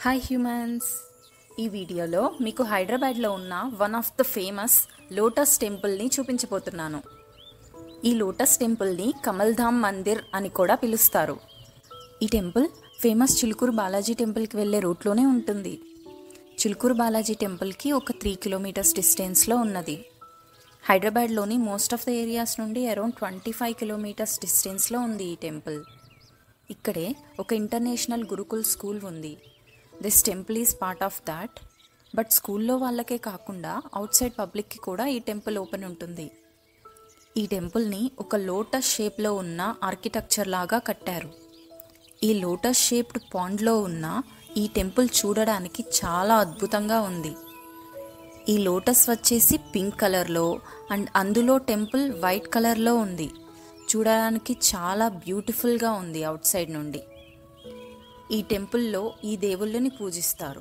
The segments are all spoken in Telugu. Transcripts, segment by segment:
హాయ్ హ్యూమన్స్, ఈ వీడియోలో మీకు హైదరాబాద్లో ఉన్న one of the famous lotus టెంపుల్ని చూపించబోతున్నాను. ఈ లోటస్ టెంపుల్ని కమల్ధామ్ మందిర్ అని కూడా పిలుస్తారు. ఈ టెంపుల్ ఫేమస్ చిలుకూరు బాలాజీ టెంపుల్కి వెళ్ళే రూట్లోనే ఉంటుంది. చిలుకూరు బాలాజీ టెంపుల్కి ఒక 3 కిలోమీటర్స్ డిస్టెన్స్లో ఉన్నది. హైదరాబాద్లోని మోస్ట్ ఆఫ్ ద ఏరియాస్ నుండి అరౌండ్ 25 కిలోమీటర్స్ డిస్టెన్స్లో ఉంది ఈ టెంపుల్. ఇక్కడే ఒక ఇంటర్నేషనల్ గురుకుల్ స్కూల్ ఉంది. This temple is part of that. But స్కూల్లో వాళ్ళకే కాకుండా అవుట్ సైడ్ పబ్లిక్కి కూడా ఈ టెంపుల్ ఓపెన్ ఉంటుంది. ఈ టెంపుల్ని ఒక లోటస్ షేప్లో ఉన్న ఆర్కిటెక్చర్ లాగా కట్టారు. ఈ లోటస్ షేప్డ్ పాండ్లో ఉన్న ఈ టెంపుల్ చూడడానికి చాలా అద్భుతంగా ఉంది. ఈ లోటస్ వచ్చేసి పింక్ కలర్లో అండ్ అందులో టెంపుల్ వైట్ కలర్లో ఉంది. చూడడానికి చాలా బ్యూటిఫుల్గా ఉంది అవుట్ సైడ్ నుండి. ఈ టెంపుల్లో ఈ దేవుళ్ళని పూజిస్తారు.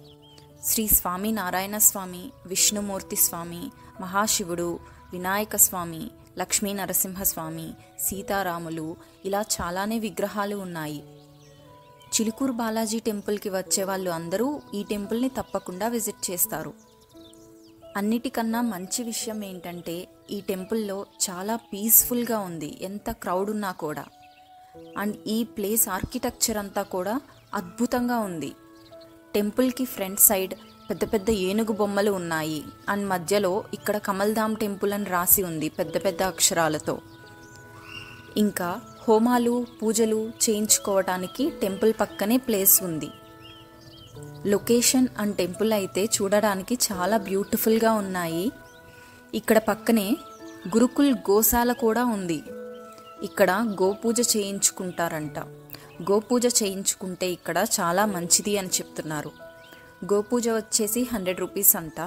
శ్రీ స్వామి నారాయణ స్వామి, విష్ణుమూర్తి స్వామి, మహాశివుడు, వినాయక స్వామి, లక్ష్మీ నరసింహస్వామి, సీతారాములు, ఇలా చాలానే విగ్రహాలు ఉన్నాయి. చిలుకూరు బాలాజీ టెంపుల్కి వచ్చే వాళ్ళు అందరూ ఈ టెంపుల్ని తప్పకుండా విజిట్ చేస్తారు. అన్నిటికన్నా మంచి విషయం ఏంటంటే ఈ టెంపుల్లో చాలా పీస్ఫుల్గా ఉంది, ఎంత క్రౌడ్ ఉన్నా కూడా. అండ్ ఈ ప్లేస్ ఆర్కిటెక్చర్ అంతా కూడా అద్భుతంగా ఉంది. టెంపుల్కి ఫ్రంట్ సైడ్ పెద్ద పెద్ద ఏనుగు బొమ్మలు ఉన్నాయి. అండ్ మధ్యలో ఇక్కడ కమల్ధామ్ టెంపుల్ అని రాసి ఉంది పెద్ద పెద్ద అక్షరాలతో. ఇంకా హోమాలు పూజలు చేయించుకోవడానికి టెంపుల్ పక్కనే ప్లేస్ ఉంది. లొకేషన్ అండ్ టెంపుల్ అయితే చూడడానికి చాలా బ్యూటిఫుల్గా ఉన్నాయి. ఇక్కడ పక్కనే గురుకుల్ గోశాల కూడా ఉంది. ఇక్కడ గోపూజ చేయించుకుంటారంట. గోపూజ చేయించుకుంటే ఇక్కడ చాలా మంచిది అని చెప్తున్నారు. గోపూజ వచ్చేసి 100 రూపీస్ అంట.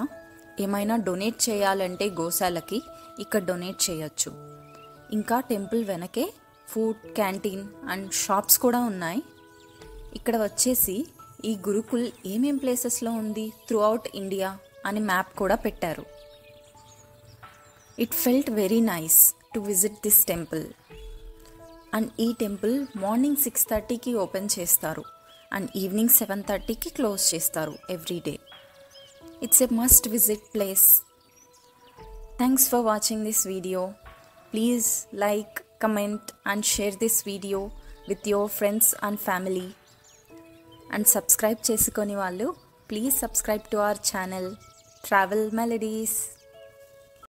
ఏమైనా డొనేట్ చేయాలంటే గోశాలకి ఇక్కడ డొనేట్ చేయొచ్చు. ఇంకా టెంపుల్ వెనకే ఫుడ్ క్యాంటీన్ అండ్ షాప్స్ కూడా ఉన్నాయి. ఇక్కడ వచ్చేసి ఈ గురుకుల్ ఏమేం ప్లేసెస్లో ఉంది త్రూ అవుట్ ఇండియా అని మ్యాప్ కూడా పెట్టారు. It felt very nice to visit this temple. And ఈ టెంపుల్ మార్నింగ్ 6:30కి ఓపెన్ చేస్తారు అండ్ ఈవినింగ్ 7:30కి క్లోజ్ చేస్తారు every day. It's a must visit place. Thanks for watching this video. Please like, comment and share this video with your friends and family. And subscribe చేసుకొని వాళ్ళు please subscribe to our channel travel melodies.